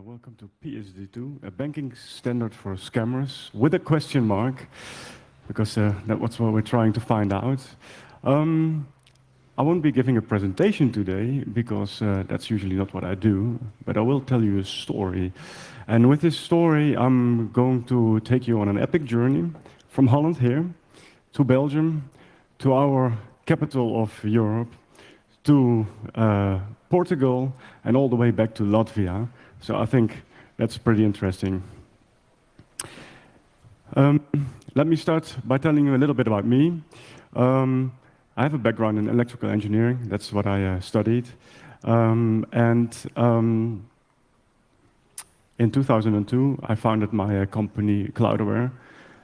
Welcome to PSD2, a banking standard for scammers, with a question mark, because that's what we're trying to find out. I won't be giving a presentation today, because that's usually not what I do, but I will tell you a story. And with this story, I'm going to take you on an epic journey from Holland here, to Belgium, to our capital of Europe, to Portugal, and all the way back to Latvia. So I think that's pretty interesting. Let me start by telling you a little bit about me. I have a background in electrical engineering. That's what I studied. In 2002, I founded my company, Cloudaware,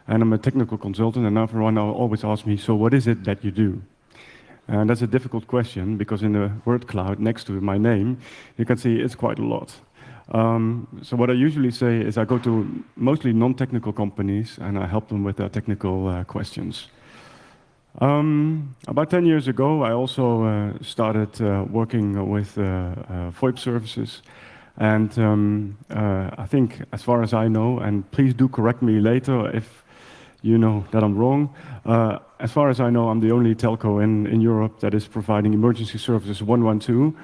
and I'm a technical consultant, and everyone always asks me, so what is it that you do? And that's a difficult question, because in the word cloud, next to my name, you can see it's quite a lot. So what I usually say is I go to mostly non-technical companies, and I help them with their technical questions. About 10 years ago, I also started working with VoIP services. And I think, as far as I know, and please do correct me later if you know that I'm wrong, as far as I know, I'm the only telco in Europe that is providing emergency services 112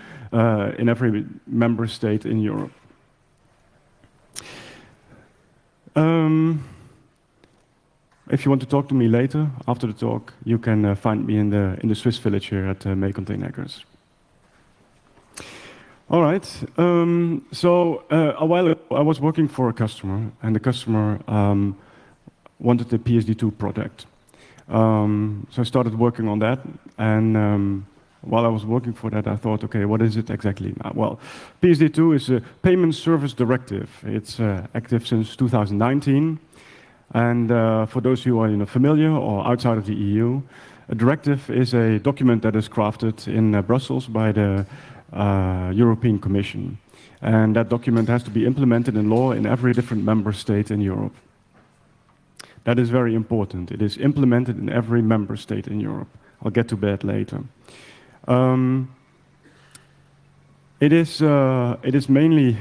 in every member state in Europe. If you want to talk to me later, after the talk, you can find me in the Swiss village here at Meekonteneggers. All right, so a while ago I was working for a customer, and the customer wanted the PSD2 product. So I started working on that, and while I was working for that, I thought, okay, what is it exactly now? Well, PSD2 is a Payment Service Directive. It's active since 2019. And for those who are familiar or outside of the EU, a directive is a document that is crafted in Brussels by the European Commission. And that document has to be implemented in law in every different member state in Europe. That is very important. It is implemented in every member state in Europe. I'll get to that later. It is mainly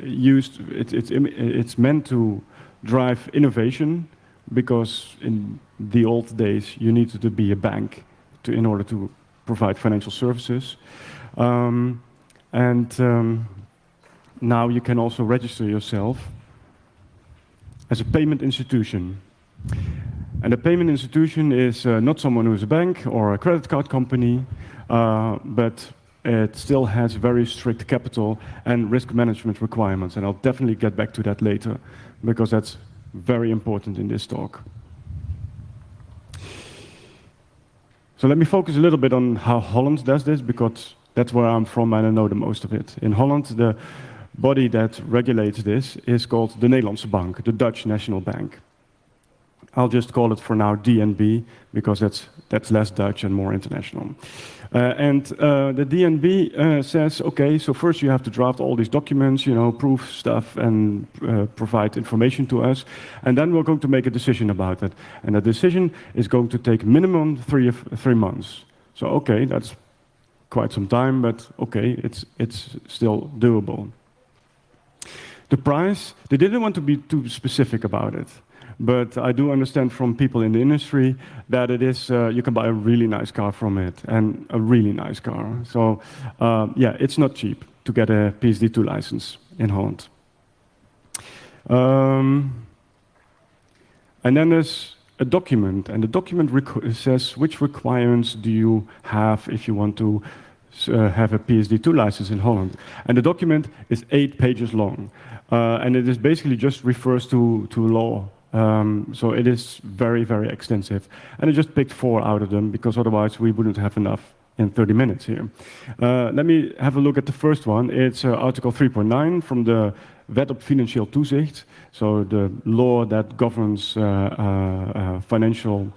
used. It's meant to drive innovation, because in the old days you needed to be a bank in order to provide financial services, now you can also register yourself as a payment institution. And a payment institution is not someone who is a bank or a credit card company, but it still has very strict capital and risk management requirements. And I'll definitely get back to that later, because that's very important in this talk. So let me focus a little bit on how Holland does this, because that's where I'm from and I know the most of it. In Holland, the body that regulates this is called the Nederlandse Bank, the Dutch National Bank. I'll just call it for now DNB, because that's less Dutch and more international. The DNB says, okay, so first you have to draft all these documents, proof stuff, and provide information to us, and then we're going to make a decision about it. And the decision is going to take minimum 3 months. So okay, that's quite some time, but okay, it's still doable. The price, they didn't want to be too specific about it. But I do understand from people in the industry that it is, you can buy a really nice car from it, and a really nice car. So yeah, it's not cheap to get a PSD2 license in Holland. And then there's a document, and the document says which requirements do you have if you want to have a PSD2 license in Holland. And the document is 8 pages long, and it is basically just refers to law. So it is very, very extensive. And I just picked 4 out of them, because otherwise we wouldn't have enough in 30 minutes here. Let me have a look at the first one. It's Article 3.9 from the Wet op Financieel Toezicht, so the law that governs financial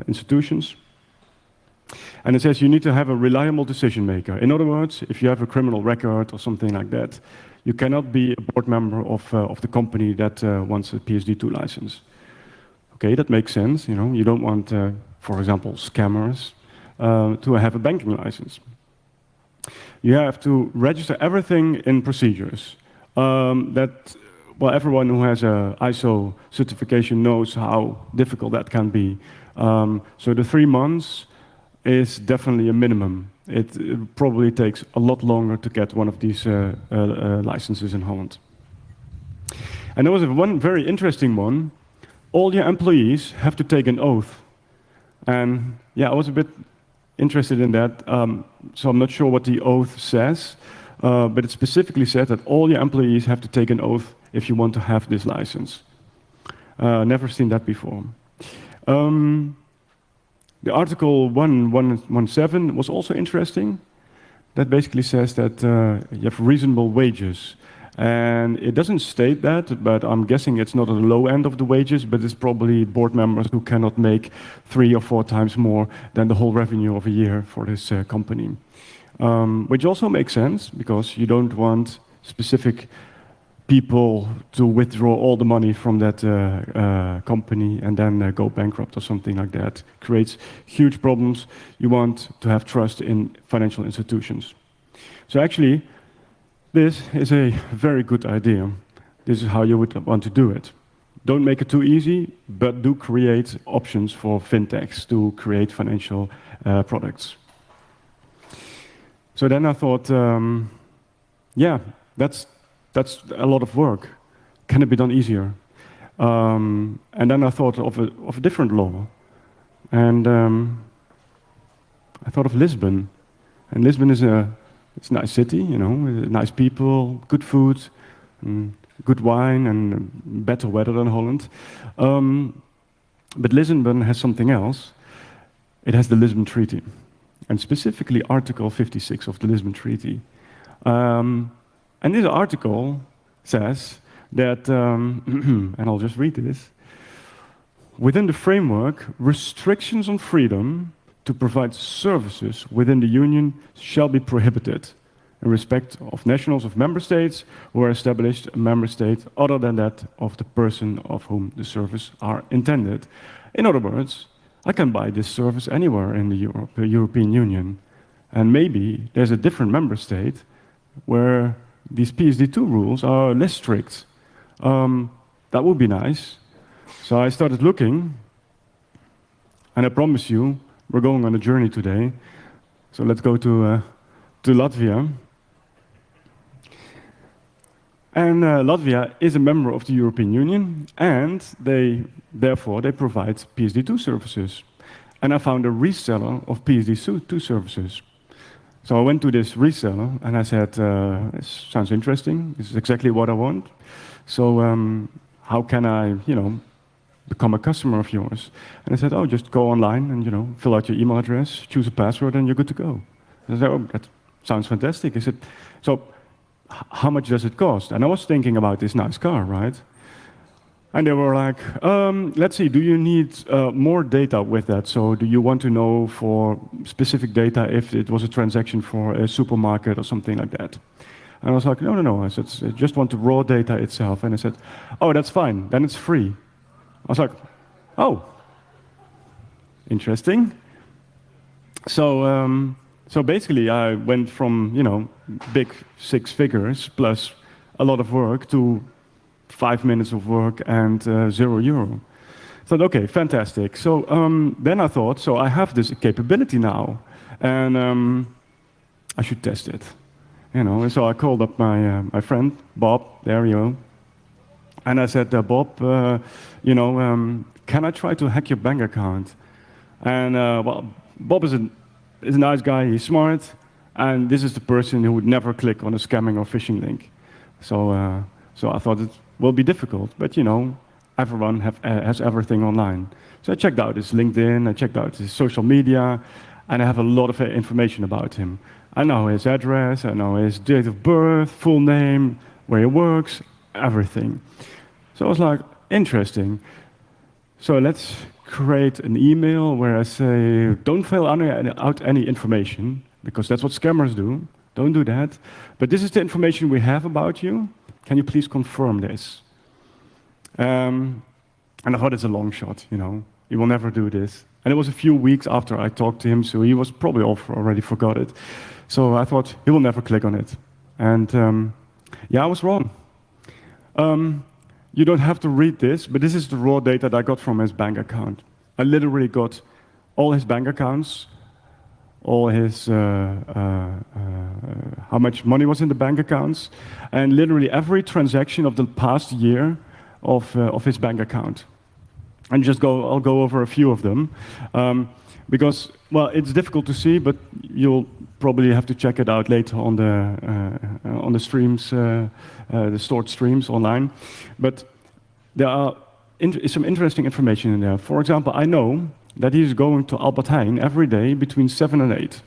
institutions. And it says you need to have a reliable decision maker. In other words, if you have a criminal record or something like that, you cannot be a board member of the company that wants a PSD2 license. Okay, that makes sense. You know, you don't want, for example, scammers to have a banking license. You have to register everything in procedures. Well, everyone who has a ISO certification knows how difficult that can be. So the 3 months is definitely a minimum. It probably takes a lot longer to get one of these licenses in Holland. And there was one very interesting one. All your employees have to take an oath. And yeah, I was a bit interested in that, so I'm not sure what the oath says, but it specifically said that all your employees have to take an oath if you want to have this license. Never seen that before. The article 1117 was also interesting. That basically says that you have reasonable wages. And it doesn't state that, but I'm guessing it's not at the low end of the wages, but it's probably board members who cannot make 3 or 4 times more than the whole revenue of a year for this company. Which also makes sense, because you don't want specific people to withdraw all the money from that company and then go bankrupt or something like that. Creates huge problems. You want to have trust in financial institutions. So actually, this is a very good idea. This is how you would want to do it. Don't make it too easy, but do create options for fintechs to create financial products. So then I thought, yeah, that's a lot of work. Can it be done easier? And then I thought of a different law. And I thought of Lisbon. And Lisbon is it's a nice city, you know, nice people, good food, good wine, and better weather than Holland. But Lisbon has something else. It has the Lisbon Treaty, and specifically Article 56 of the Lisbon Treaty. And this article says that, and I'll just read this, within the framework, restrictions on freedom to provide services within the Union shall be prohibited in respect of nationals of member states who are established a member state other than that of the person of whom the service are intended. In other words, I can buy this service anywhere in the European Union, and maybe there's a different member state where these PSD2 rules are less strict. That would be nice. So I started looking, and I promise you, we're going on a journey today. So let's go to Latvia. And Latvia is a member of the European Union, and therefore they provide PSD2 services. And I found a reseller of PSD2 services. So I went to this reseller and I said, this sounds interesting. This is exactly what I want. So how can I, become a customer of yours? And I said, oh, just go online and, fill out your email address, choose a password, and you're good to go. I said, oh, that sounds fantastic. I said, so how much does it cost? And I was thinking about this nice car, right? And they were like, let's see, do you need more data with that? So do you want to know for specific data if it was a transaction for a supermarket or something like that? And I was like, no. I said, I just want the raw data itself. And I said, oh, that's fine, then it's free. I was like, oh, interesting. So, so basically I went from, big 6 figures plus a lot of work to 5 minutes of work and €0. I thought, okay, fantastic. So then I thought, so I have this capability now, and I should test it. And so I called up my friend, Bob, there you go. And I said, Bob, can I try to hack your bank account? And well, Bob is a nice guy, he's smart, and this is the person who would never click on a scamming or phishing link. So, so I thought it will be difficult, but everyone has everything online. So I checked out his LinkedIn, I checked out his social media, and I have a lot of information about him. I know his address, I know his date of birth, full name, where he works, everything. So I was like, interesting. So let's create an email where I say, don't fill out any information, because that's what scammers do. Don't do that. But this is the information we have about you. Can you please confirm this? And I thought it's a long shot, you know. He will never do this. And it was a few weeks after I talked to him, so he was probably already forgot it. So I thought, he will never click on it. And yeah, I was wrong. You don't have to read this, but this is the raw data that I got from his bank account. I literally got all his bank accounts, all his, how much money was in the bank accounts, and literally every transaction of the past year of his bank account. And I'll go over a few of them, because, well, it's difficult to see, but you'll probably have to check it out later on the streams, the stored streams online. But there are some interesting information in there. For example, I know that he's going to Albert Heijn every day between 7 and 8.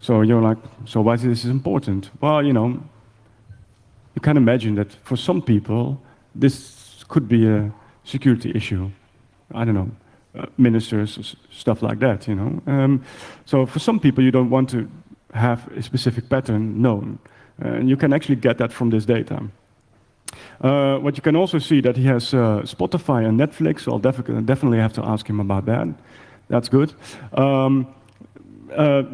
So you're like, so why is this important? Well, you know, you can imagine that for some people, this could be a security issue. I don't know, ministers, stuff like that, you know. So for some people, you don't want to have a specific pattern known. And you can actually get that from this data. What you can also see that he has Spotify and Netflix, so I'll definitely have to ask him about that. That's good.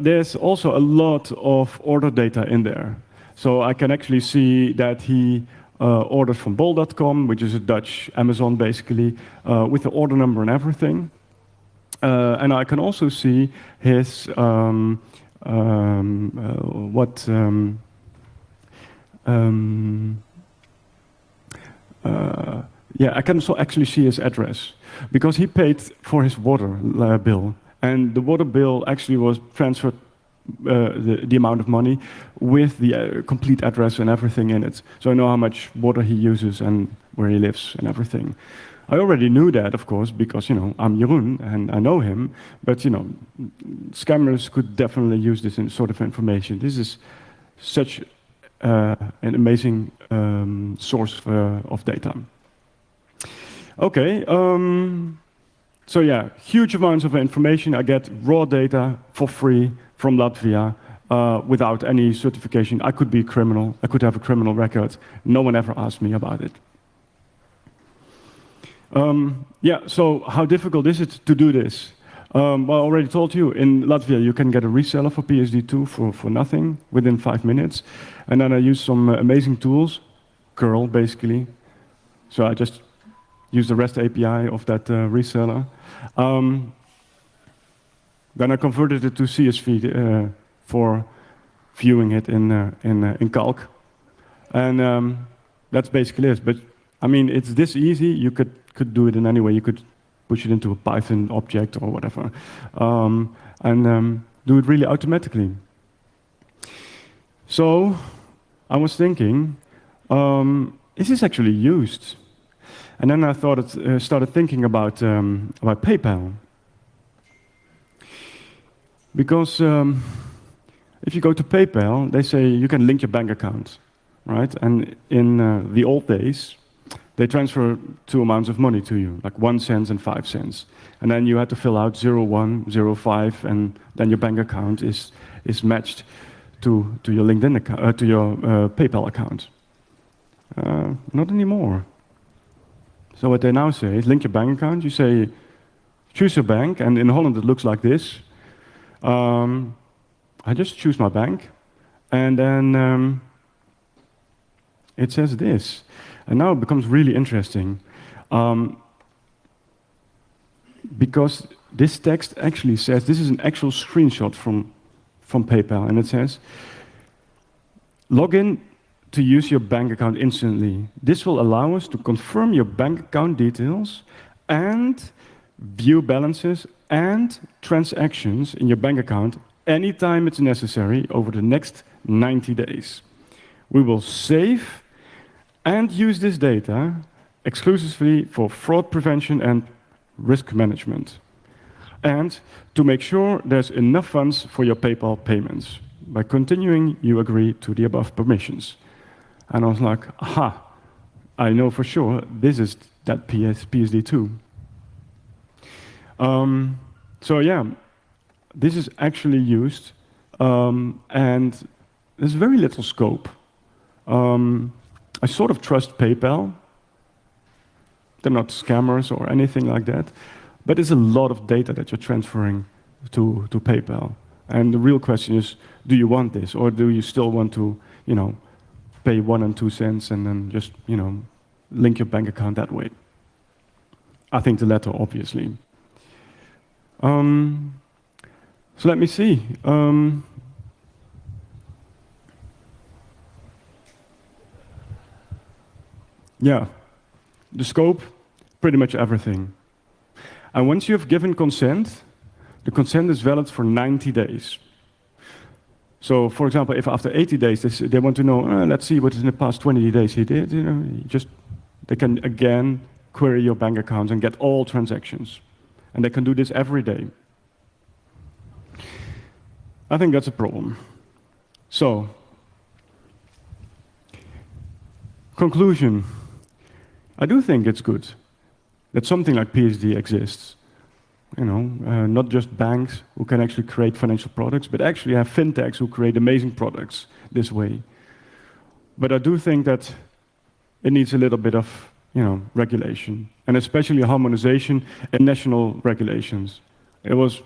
There's also a lot of order data in there. So I can actually see that he ordered from bol.com, which is a Dutch Amazon basically, with the order number and everything. And I can also see his, yeah, I can also actually see his address, because he paid for his water bill, and the water bill actually was transferred, the amount of money, with the complete address and everything in it. So I know how much water he uses and where he lives and everything. I already knew that, of course, because, you know, I'm Jeroen and I know him, but, you know, scammers could definitely use this sort of information. This is such an amazing source of data. Okay, so yeah, huge amounts of information. I get raw data for free from Latvia without any certification. I could be a criminal. I could have a criminal record. No one ever asked me about it. Yeah, so how difficult is it to do this? Well, I already told you, in Latvia you can get a reseller for PSD2 for nothing within 5 minutes. And then I use some amazing tools, curl basically. So I just use the REST API of that reseller. Then I converted it to CSV for viewing it in Calc. And that's basically it. But I mean, it's this easy. You could do it in any way. You could push it into a Python object or whatever, and do it really automatically. So I was thinking, is this actually used? And then I started thinking about PayPal. Because if you go to PayPal, they say you can link your bank account, right? And in the old days, they transfer two amounts of money to you, like 1 cent and 5 cents. And then you had to fill out 01, 05, and then your bank account is matched to your LinkedIn account, to your PayPal account. Not anymore. So what they now say is link your bank account. You say, choose your bank, and in Holland it looks like this. I just choose my bank, and then it says this. And now it becomes really interesting, because this text actually says, this is an actual screenshot from PayPal, and it says, log in to use your bank account instantly. This will allow us to confirm your bank account details and view balances and transactions in your bank account anytime it's necessary over the next 90 days. We will save and use this data exclusively for fraud prevention and risk management, and to make sure there's enough funds for your PayPal payments. By continuing, you agree to the above permissions. And I was like, aha, I know for sure this is that PSD2. So yeah, this is actually used, and there's very little scope. I sort of trust PayPal. They're not scammers or anything like that, but it's a lot of data that you're transferring to PayPal. And the real question is, do you want this, or do you still want to, pay 1 and 2 cents and then just, link your bank account that way? I think the latter, obviously. So let me see. Yeah, the scope, pretty much everything. And once you have given consent, the consent is valid for 90 days. So, for example, if after 80 days they want to know, let's see what in the past 20 days he did, they can again query your bank accounts and get all transactions. And they can do this every day. I think that's a problem. So, conclusion. I do think it's good that something like PSD exists. Not just banks who can actually create financial products, but actually have fintechs who create amazing products this way. But I do think that it needs a little bit of, regulation, and especially harmonization and national regulations. It was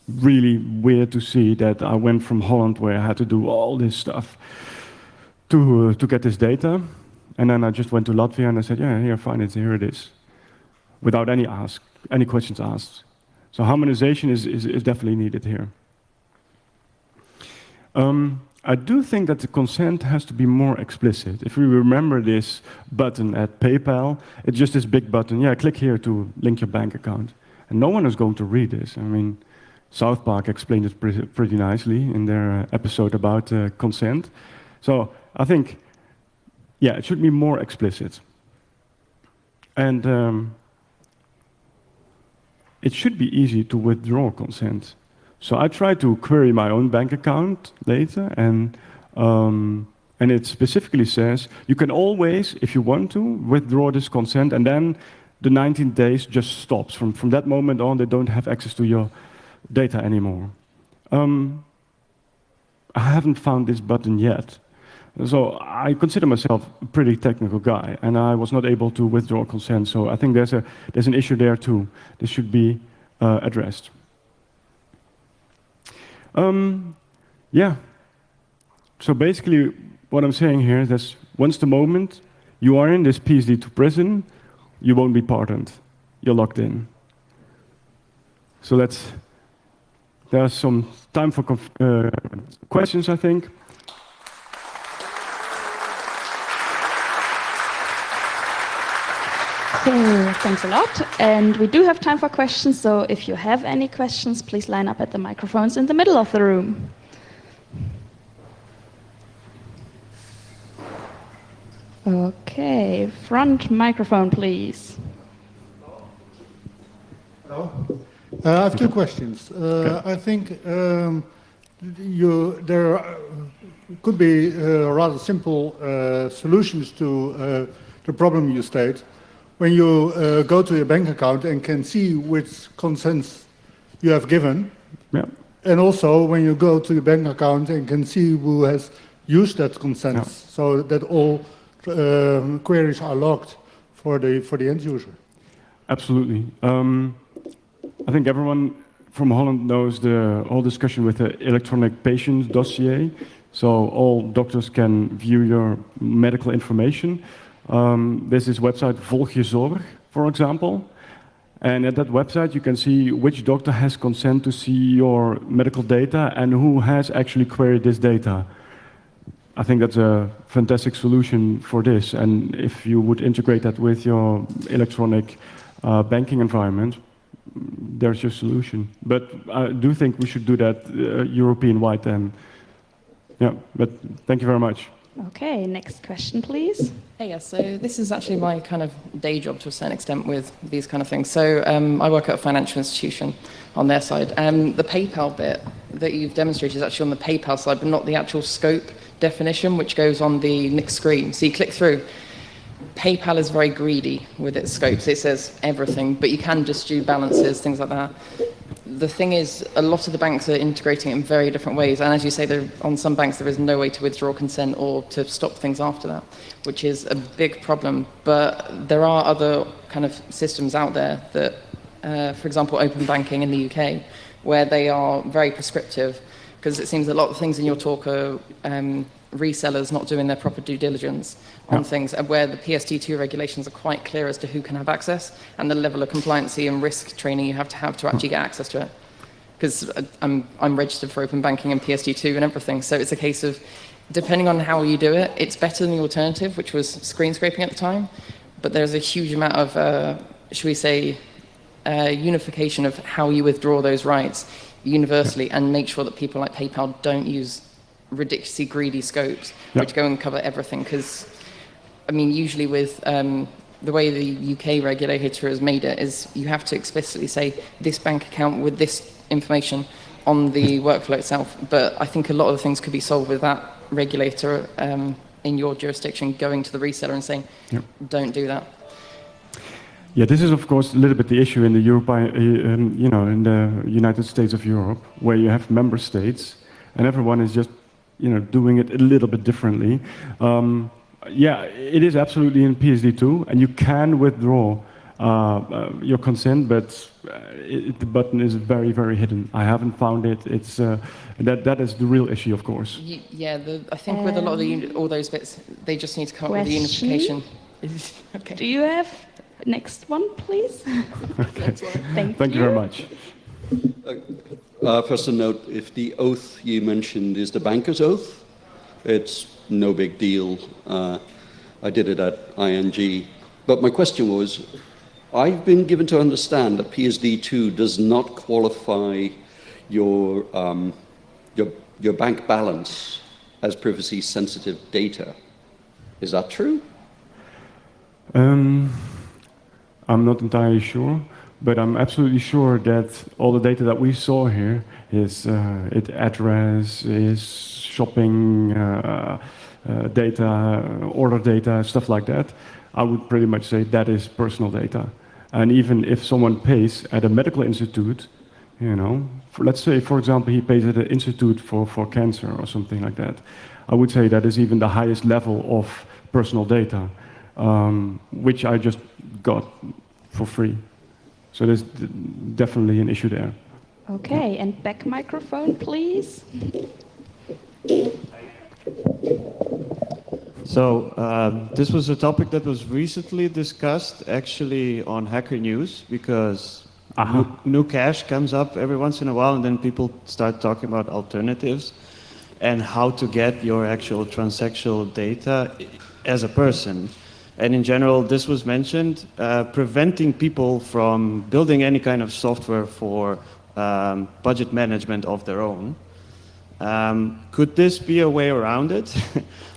really weird to see that I went from Holland, where I had to do all this stuff to get this data, and then I just went to Latvia and I said, yeah, here, fine, here it is, without any questions asked. So harmonization is definitely needed here. I do think that the consent has to be more explicit. If we remember this button at PayPal, it's just this big button, yeah, click here to link your bank account. And no one is going to read this. I mean, South Park explained it pretty nicely in their episode about consent. So I think, yeah, it should be more explicit. And it should be easy to withdraw consent. So I tried to query my own bank account later, and it specifically says you can always, if you want to, withdraw this consent, and then the 19 days just stops. From that moment on, they don't have access to your data anymore. I haven't found this button yet. So I consider myself a pretty technical guy, and I was not able to withdraw consent. So I think there's an issue there too. This should be addressed. Yeah. So basically, what I'm saying here is that once the moment you are in this PSD2 prison, you won't be pardoned. You're locked in. So there's some time for questions, I think. So, thanks a lot. And we do have time for questions, so if you have any questions, please line up at the microphones in the middle of the room. Okay, front microphone, please. Hello. I have two questions. I think there could be rather simple solutions to the problem you state. When you go to your bank account and can see which consents you have given, yeah. And also when you go to your bank account and can see who has used that consent, yeah. So that all queries are logged for the end user. Absolutely. I think everyone from Holland knows the whole discussion with the electronic patient dossier. So all doctors can view your medical information. There's this website, Volg je Zorg, for example. And at that website, you can see which doctor has consent to see your medical data and who has actually queried this data. I think that's a fantastic solution for this. And if you would integrate that with your electronic banking environment, there's your solution. But I do think we should do that European-wide then. Yeah, but thank you very much. Okay, next question, please. Hey, yes, so this is actually my kind of day job to a certain extent with these kind of things. So I work at a financial institution on their side. The PayPal bit that you've demonstrated is actually on the PayPal side, but not the actual scope definition, which goes on the next screen. So you click through. PayPal is very greedy with its scopes. It says everything, but you can just do balances, things like that. The thing is, a lot of the banks are integrating it in very different ways. And as you say, on some banks, there is no way to withdraw consent or to stop things after that, which is a big problem. But there are other kind of systems out there that, for example, open banking in the UK, where they are very prescriptive, because it seems a lot of things in your talk are resellers not doing their proper due diligence on things, and where the PSD2 regulations are quite clear as to who can have access and the level of compliancy and risk training you have to actually get access to it. Because I'm registered for open banking and PSD2 and everything, so it's a case of, depending on how you do it, it's better than the alternative, which was screen scraping at the time, but there's a huge amount of, should we say, unification of how you withdraw those rights universally and make sure that people like PayPal don't use ridiculously greedy scopes which go and cover everything. Because, I mean, usually with the way the UK regulator has made it is you have to explicitly say this bank account with this information on the workflow itself. But I think a lot of the things could be solved with that regulator in your jurisdiction going to the reseller and saying, don't do that. Yeah, this is of course a little bit the issue in the European, in the United States of Europe, where you have member states, and everyone is just, doing it a little bit differently. Yeah, it is absolutely in PSD2, and you can withdraw your consent, but the button is very, very hidden. I haven't found it. It's that is the real issue, of course. Yeah, I think with a lot of all those bits, they just need to come up with the unification. Okay. Do you have next one, please? Okay. Thank you very much. First a note, if the oath you mentioned is the banker's oath, it's no big deal. I did it at ING. But my question was, I've been given to understand that PSD2 does not qualify your bank balance as privacy-sensitive data. Is that true? I'm not entirely sure, but I'm absolutely sure that all the data that we saw here is address, is shopping data, order data, stuff like that. I would pretty much say that is personal data. And even if someone pays at a medical institute, let's say, for example, he pays at an institute for cancer or something like that, I would say that is even the highest level of personal data, which I just got for free. So there's definitely an issue there. Okay, and back microphone, please. So this was a topic that was recently discussed actually on Hacker News, because new cash comes up every once in a while, and then people start talking about alternatives and how to get your actual transactional data as a person. And in general, this was mentioned, preventing people from building any kind of software for budget management of their own. Could this be a way around it?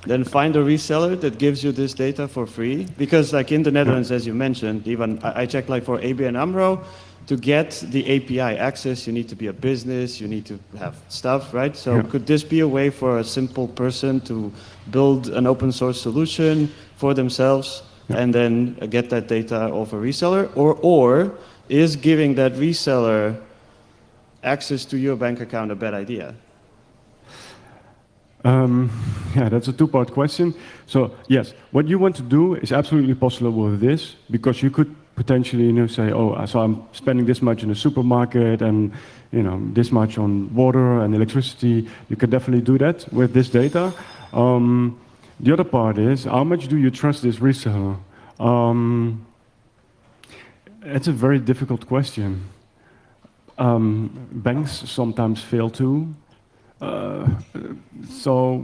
Then find a reseller that gives you this data for free? Because like in the Netherlands, as you mentioned, even I checked like for ABN AMRO, to get the API access, you need to be a business, you need to have stuff, right? So could this be a way for a simple person to build an open source solution for themselves and then get that data off a reseller? Or is giving that reseller access to your bank account a bad idea? Yeah, that's a two-part question. So yes, what you want to do is absolutely possible with this, because you could potentially say, oh, so I'm spending this much in a supermarket and this much on water and electricity. You can definitely do that with this data. The other part is, how much do you trust this reseller? It's a very difficult question. Banks sometimes fail too. So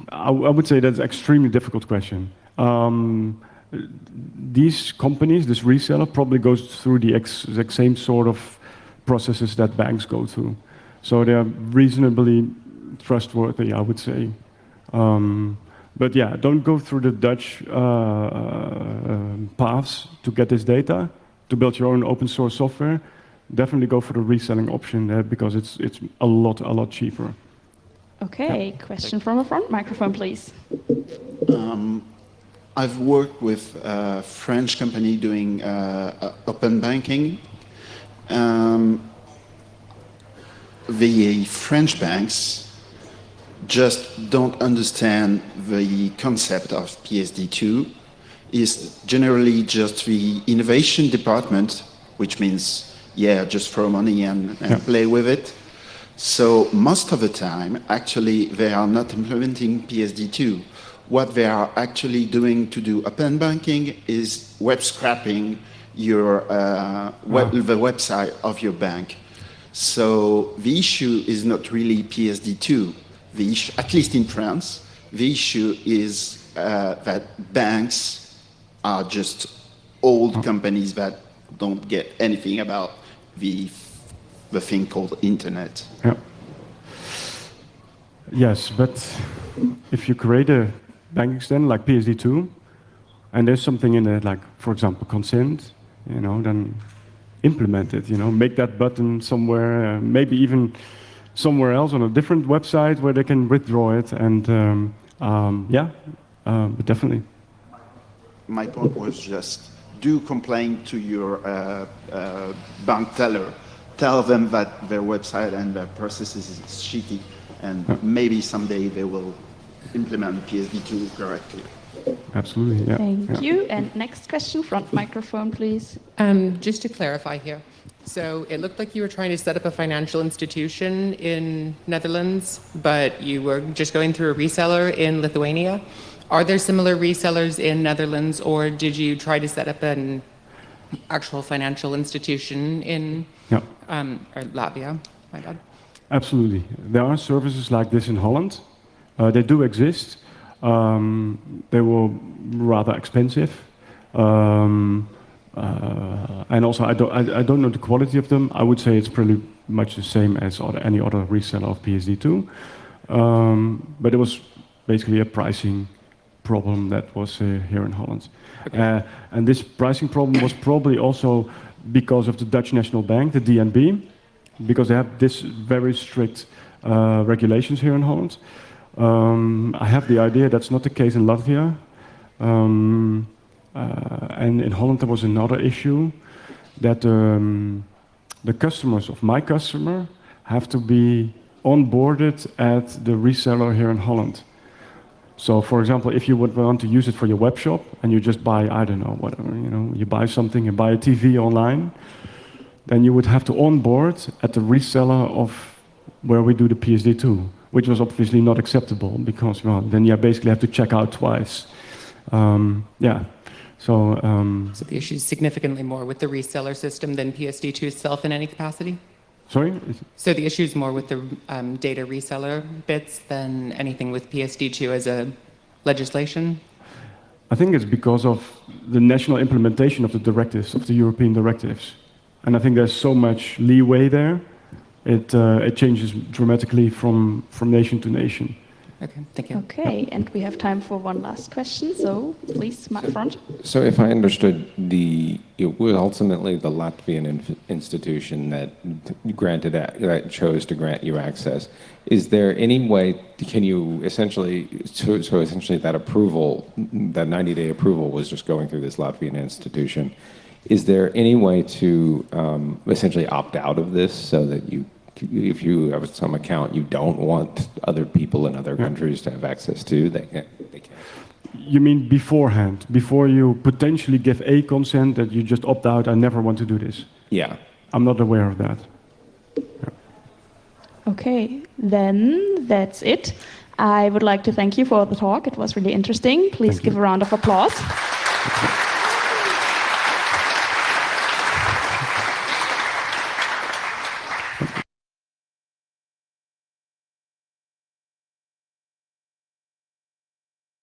I would say that's an extremely difficult question. These companies, this reseller, probably goes through the exact same sort of processes that banks go through. So they're reasonably trustworthy, I would say. But yeah, don't go through the Dutch paths to get this data, to build your own open source software. Definitely go for the reselling option there, because it's a lot cheaper. Okay, question from the front microphone, please. I've worked with a French company doing open banking. The French banks just don't understand the concept of PSD2. It's generally just the innovation department, which means, just throw money and play with it. So most of the time, actually, they are not implementing PSD2. What they are actually doing to do open banking is web scraping your the website of your bank. So the issue is not really PSD2. The issue, at least in France, the issue is that banks are just old companies that don't get anything about the thing called internet. Yeah. Yes, but if you create a banking standard like PSD2, and there's something in it, like, for example, consent, then implement it, make that button somewhere, maybe even somewhere else on a different website where they can withdraw it, and but definitely. My point was just do complain to your bank teller. Tell them that their website and their processes is shitty, and maybe someday they will implement PSD2 correctly. Absolutely, yeah. Thank you. And next question, front microphone, please. Just to clarify here. So it looked like you were trying to set up a financial institution in Netherlands, but you were just going through a reseller in Lithuania. Are there similar resellers in Netherlands, or did you try to set up an actual financial institution in or Latvia? My bad. Absolutely. There are services like this in Holland. They do exist. They were rather expensive. And also, I don't know the quality of them. I would say it's pretty much the same as any other reseller of PSD2. But it was basically a pricing problem that was here in Holland. Okay. And this pricing problem was probably also because of the Dutch National Bank, the DNB, because they have this very strict regulations here in Holland. I have the idea that's not the case in Latvia. And in Holland there was another issue that the customers of my customer have to be onboarded at the reseller here in Holland. So, for example, if you would want to use it for your web shop and you just buy, I don't know, whatever, you buy something, you buy a TV online, then you would have to onboard at the reseller of where we do the PSD2, which was obviously not acceptable because, then you basically have to check out twice. So the issue is significantly more with the reseller system than PSD2 itself in any capacity? Sorry? So the issue is more with the data reseller bits than anything with PSD2 as a legislation? I think it's because of the national implementation of the directives, of the European directives. And I think there's so much leeway there. It changes dramatically from nation to nation. Okay, thank you. Okay, and we have time for one last question, so please, front. So if I understood, it was ultimately the Latvian institution that chose to grant you access. Is there any way, can you essentially, so essentially that approval, that 90-day approval was just going through this Latvian institution. Is there any way to essentially opt out of this so that if you have some account you don't want other people in other countries to have access to, they can? You mean beforehand, before you potentially give a consent that you just opt out, I never want to do this? Yeah. I'm not aware of that. Okay, then that's it. I would like to thank you for the talk. It was really interesting. Please give a round of applause.